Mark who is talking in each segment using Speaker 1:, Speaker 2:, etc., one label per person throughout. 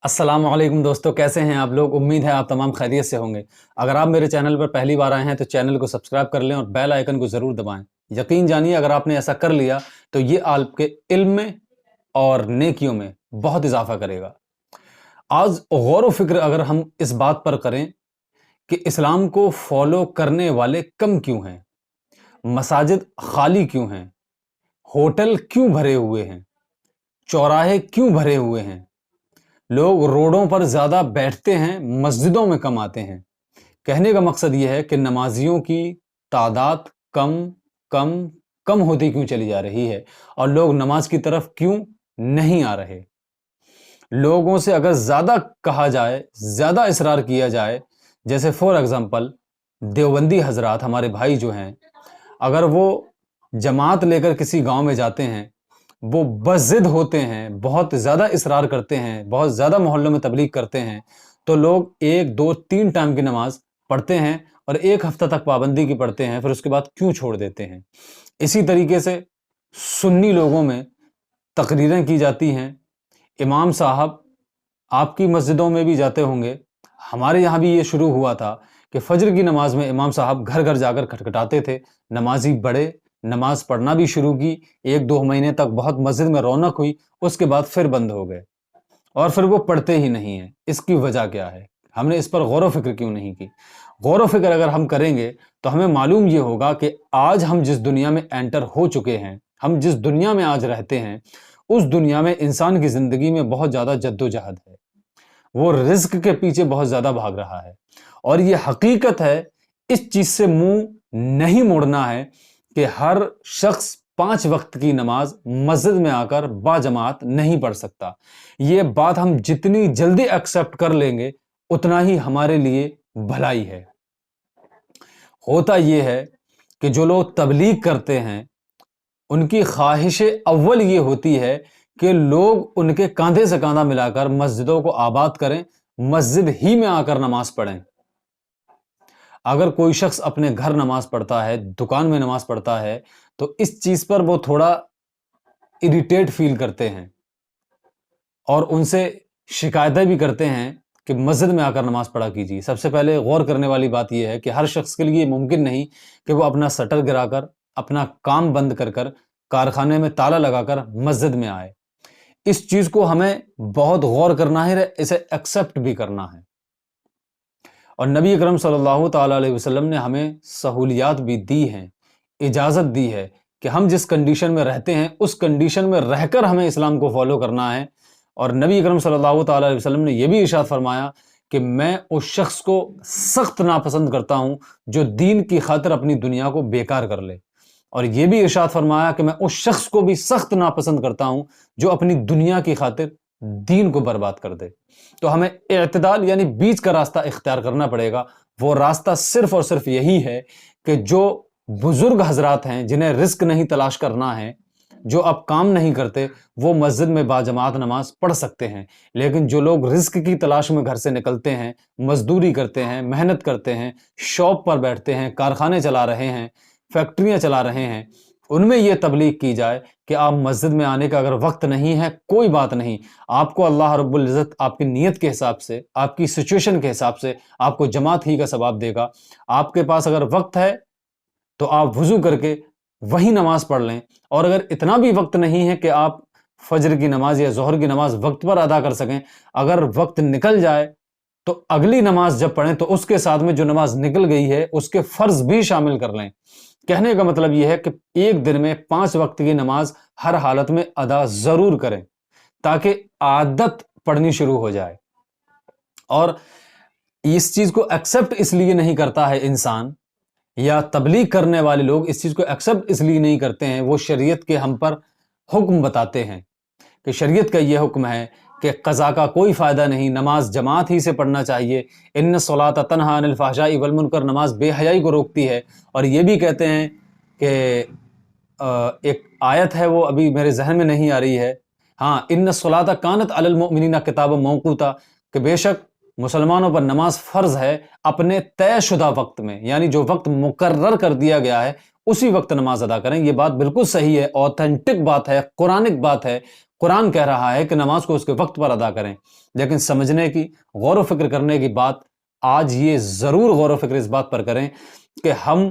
Speaker 1: अस्सलाम वालेकुम दोस्तों, कैसे हैं आप लोग। उम्मीद है आप तमाम खैरियत से होंगे। अगर आप मेरे चैनल पर पहली बार आए हैं तो चैनल को सब्सक्राइब कर लें और बेल आइकन को ज़रूर दबाएं। यकीन जानिए अगर आपने ऐसा कर लिया तो ये आपके इल्म में और नेकियों में बहुत इजाफा करेगा। आज गौर व फिक्र अगर हम इस बात पर करें कि इस्लाम को फॉलो करने वाले कम क्यों हैं, मसाजिद खाली क्यों हैं, होटल क्यों भरे हुए हैं, चौराहे क्यों भरे हुए हैं, लोग रोडों पर ज़्यादा बैठते हैं, मस्जिदों में कम आते हैं। कहने का मकसद यह है कि नमाजियों की तादाद कम कम कम होती क्यों चली जा रही है और लोग नमाज की तरफ क्यों नहीं आ रहे। लोगों से अगर ज़्यादा कहा जाए, ज़्यादा इसरार किया जाए, जैसे फॉर एग्ज़ाम्पल देवबंदी हजरात हमारे भाई जो हैं, अगर वो जमात लेकर किसी गांव में जाते हैं, वो बज़िद होते हैं, बहुत ज़्यादा इसरार करते हैं, बहुत ज़्यादा मोहल्लों में तबलीग करते हैं, तो लोग 1, 2, 3 टाइम की नमाज पढ़ते हैं और 1 हफ्ता तक पाबंदी की पढ़ते हैं, फिर उसके बाद क्यों छोड़ देते हैं। इसी तरीके से सुन्नी लोगों में तकरीरें की जाती हैं। इमाम साहब आपकी मस्जिदों में भी जाते होंगे, हमारे यहाँ भी ये शुरू हुआ था कि फजर की नमाज में इमाम साहब घर घर जाकर खटखटाते थे। नमाजी बड़े, नमाज पढ़ना भी शुरू की, 1-2 महीने तक बहुत मस्जिद में रौनक हुई, उसके बाद फिर बंद हो गए और फिर वो पढ़ते ही नहीं हैं। इसकी वजह क्या है? हमने इस पर गौर व फिक्र क्यों नहीं की? गौर व फिक्र अगर हम करेंगे तो हमें मालूम ये होगा कि आज हम जिस दुनिया में एंटर हो चुके हैं, हम जिस दुनिया में आज रहते हैं, उस दुनिया में इंसान की ज़िंदगी में बहुत ज़्यादा जद्दोजहद है। वो रिज़्क के पीछे बहुत ज़्यादा भाग रहा है और ये हकीकत है। इस चीज़ से मुँह नहीं मोड़ना है कि हर शख्स 5 वक्त की नमाज मस्जिद में आकर बाजमात नहीं पढ़ सकता। ये बात हम जितनी जल्दी एक्सेप्ट कर लेंगे उतना ही हमारे लिए भलाई है। होता ये है कि जो लोग तबलीग करते हैं उनकी ख्वाहिश अव्वल ये होती है कि लोग उनके कांधे से कांधा मिलाकर मस्जिदों को आबाद करें, मस्जिद ही में आकर नमाज पढ़ें। अगर कोई शख्स अपने घर नमाज पढ़ता है, दुकान में नमाज पढ़ता है, तो इस चीज़ पर वो थोड़ा इरिटेट फील करते हैं और उनसे शिकायतें भी करते हैं कि मस्जिद में आकर नमाज पढ़ा कीजिए। सबसे पहले गौर करने वाली बात यह है कि हर शख्स के लिए मुमकिन नहीं कि वो अपना शटर गिराकर, अपना काम बंद कर कर, कारखाने में ताला लगाकर मस्जिद में आए। इस चीज़ को हमें बहुत गौर करना है, इसे एक्सेप्ट भी करना है। और नबी अकरम सल्लल्लाहु ताला अलैहि वसल्लम ने हमें सहूलियात भी दी हैं, इजाज़त दी है कि हम जिस कंडीशन में रहते हैं उस कंडीशन में रहकर हमें इस्लाम को फॉलो करना है। और नबी अकरम सल्लल्लाहु ताला अलैहि वसल्लम ने यह भी इरशाद फरमाया कि मैं उस शख्स को सख्त नापसंद करता हूं जो दीन की खातिर अपनी दुनिया को बेकार कर ले, और यह भी इरशाद फरमाया कि मैं उस शख्स को भी सख्त नापसंद करता हूं जो अपनी दुनिया की खातिर दीन को बर्बाद कर दे। तो हमें इत्तिदाल यानी बीच का रास्ता इख्तियार करना पड़ेगा। वो रास्ता सिर्फ और सिर्फ यही है कि जो बुजुर्ग हजरात हैं जिन्हें रिस्क नहीं तलाश करना है, जो अब काम नहीं करते, वो मस्जिद में बाजमात नमाज पढ़ सकते हैं। लेकिन जो लोग रिस्क की तलाश में घर से निकलते हैं, मजदूरी करते हैं, मेहनत करते हैं, शॉप पर बैठते हैं, कारखाने चला रहे हैं, फैक्ट्रियां चला रहे हैं, उनमें यह तबलीग की जाए कि आप मस्जिद में आने का अगर वक्त नहीं है, कोई बात नहीं, आपको अल्लाह रब्बुल इज़्ज़त आपकी नीयत के हिसाब से, आपकी सिचुएशन के हिसाब से आपको जमात ही का सवाब देगा। आपके पास अगर वक्त है तो आप वुज़ू करके वही नमाज पढ़ लें, और अगर इतना भी वक्त नहीं है कि आप फजर की नमाज या ज़ोहर की नमाज वक्त पर अदा कर सकें, अगर वक्त निकल जाए तो अगली नमाज जब पढ़ें तो उसके साथ में जो नमाज निकल गई है उसके फ़र्ज भी शामिल कर लें। कहने का मतलब यह है कि एक दिन में 5 वक्त की नमाज हर हालत में अदा ज़रूर करें ताकि आदत पड़नी शुरू हो जाए। और इस चीज़ को एक्सेप्ट इसलिए नहीं करता है इंसान, या तबलीग करने वाले लोग इस चीज़ को एक्सेप्ट इसलिए नहीं करते हैं, वो शरीयत के हम पर हुक्म बताते हैं कि शरीयत का ये हुक्म है कि क़ज़ा का कोई फ़ायदा नहीं, नमाज जमात ही से पढ़ना चाहिए। इन्न सलात तन्हा अनिल फ़हशाई वल मुनकर, नमाज बेहयाई को रोकती है। और ये भी कहते हैं कि एक आयत है, वो अभी मेरे जहन में नहीं आ रही है, हाँ, इन्न सलात कानत अलल मुमिनीना किताब मौक़ूता, कि बेशक मुसलमानों पर नमाज फ़र्ज़ है अपने तयशुदा वक्त में, यानी जो वक्त मुकर्रर कर दिया गया है उसी वक्त नमाज अदा करें। ये बात बिल्कुल सही है, ऑथेंटिक बात है, कुरानिक बात है। قرآن کہہ رہا ہے کہ نماز کو اس کے وقت پر ادا کریں، لیکن سمجھنے کی، غور و فکر کرنے کی بات آج یہ ضرور غور و فکر اس بات پر کریں کہ ہم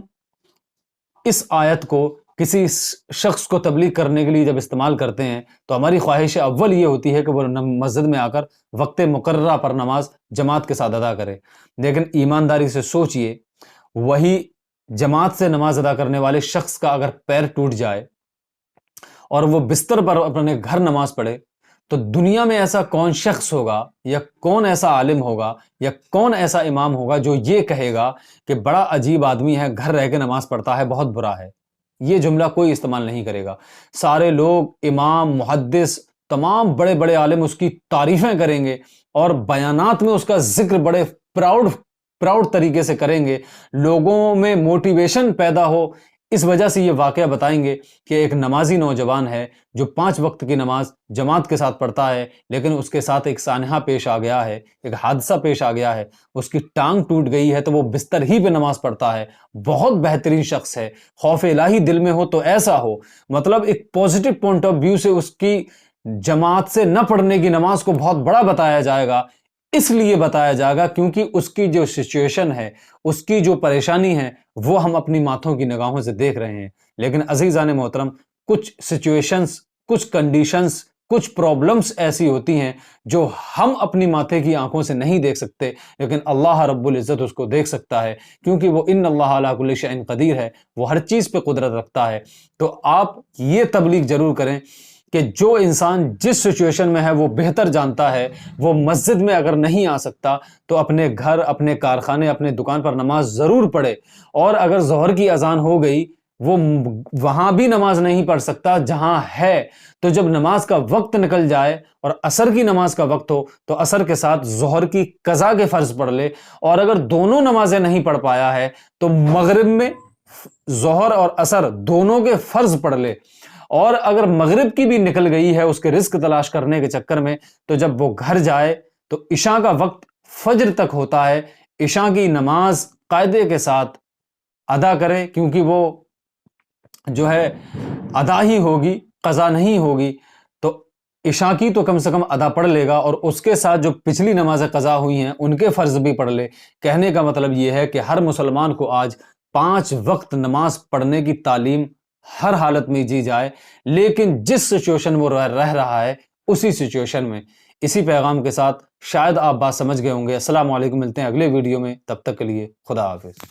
Speaker 1: اس آیت کو کسی شخص کو تبلیغ کرنے کے لیے جب استعمال کرتے ہیں تو ہماری خواہش اول یہ ہوتی ہے کہ وہ مسجد میں آ کر وقت مقررہ پر نماز جماعت کے ساتھ ادا کرے، لیکن ایمانداری سے سوچئے، وہی جماعت سے نماز ادا کرنے والے شخص کا اگر پیر ٹوٹ جائے اور وہ بستر پر اپنے گھر نماز پڑھے تو دنیا میں ایسا کون شخص ہوگا یا کون ایسا عالم ہوگا یا کون ایسا امام ہوگا جو یہ کہے گا کہ بڑا عجیب آدمی ہے، گھر رہ کے نماز پڑھتا ہے، بہت برا ہے؟ یہ جملہ کوئی استعمال نہیں کرے گا۔ سارے لوگ، امام، محدث، تمام بڑے بڑے عالم اس کی تعریفیں کریں گے اور بیانات میں اس کا ذکر بڑے پراؤڈ طریقے سے کریں گے، لوگوں میں موٹیویشن پیدا ہو، اس وجہ سے یہ واقعہ بتائیں گے کہ ایک نمازی نوجوان ہے جو 5 وقت کی نماز جماعت کے ساتھ پڑھتا ہے، لیکن اس کے ساتھ ایک سانحہ پیش آ گیا ہے، ایک حادثہ پیش آ گیا ہے، اس کی ٹانگ ٹوٹ گئی ہے تو وہ بستر ہی پہ نماز پڑھتا ہے، بہت بہترین شخص ہے، خوف الہی دل میں ہو تو ایسا ہو، مطلب ایک پوزیٹو پوائنٹ آف ویو سے اس کی جماعت سے نہ پڑھنے کی نماز کو بہت بڑا بتایا جائے گا، اس لیے بتایا جائے گا کیونکہ اس کی جو سچویشن ہے، اس کی جو پریشانی ہے، وہ ہم اپنی ماتھوں کی نگاہوں سے دیکھ رہے ہیں۔ لیکن عزیزان محترم، کچھ سچویشنز، کچھ کنڈیشنز، کچھ پرابلمز ایسی ہوتی ہیں جو ہم اپنی ماتھے کی آنکھوں سے نہیں دیکھ سکتے، لیکن اللہ رب العزت اس کو دیکھ سکتا ہے، کیونکہ وہ ان اللہ علی کل شیء قدیر ہے، وہ ہر چیز پہ قدرت رکھتا ہے۔ تو آپ یہ تبلیغ ضرور کریں کہ جو انسان جس سچویشن میں ہے وہ بہتر جانتا ہے، وہ مسجد میں اگر نہیں آ سکتا تو اپنے گھر، اپنے کارخانے، اپنے دکان پر نماز ضرور پڑھے، اور اگر ظہر کی اذان ہو گئی وہ وہاں بھی نماز نہیں پڑھ سکتا جہاں ہے، تو جب نماز کا وقت نکل جائے اور عصر کی نماز کا وقت ہو تو عصر کے ساتھ ظہر کی قضا کے فرض پڑھ لے، اور اگر دونوں نمازیں نہیں پڑھ پایا ہے تو مغرب میں ظہر اور عصر دونوں کے فرض پڑھ لے، اور اگر مغرب کی بھی نکل گئی ہے اس کے رزق تلاش کرنے کے چکر میں تو جب وہ گھر جائے تو عشاء کا وقت فجر تک ہوتا ہے، عشاء کی نماز قاعدے کے ساتھ ادا کرے، کیونکہ وہ جو ہے ادا ہی ہوگی، قضا نہیں ہوگی، تو عشاء کی تو کم سے کم ادا پڑھ لے گا، اور اس کے ساتھ جو پچھلی نمازیں قضا ہوئی ہیں ان کے فرض بھی پڑھ لے۔ کہنے کا مطلب یہ ہے کہ ہر مسلمان کو آج 5 وقت نماز پڑھنے کی تعلیم ہر حالت میں دی جائے، لیکن جس سچویشن وہ رہ رہا ہے اسی سچویشن میں۔ اسی پیغام کے ساتھ شاید آپ بات سمجھ گئے ہوں گے۔ السلام علیکم، ملتے ہیں اگلے ویڈیو میں، تب تک کے لیے خدا حافظ۔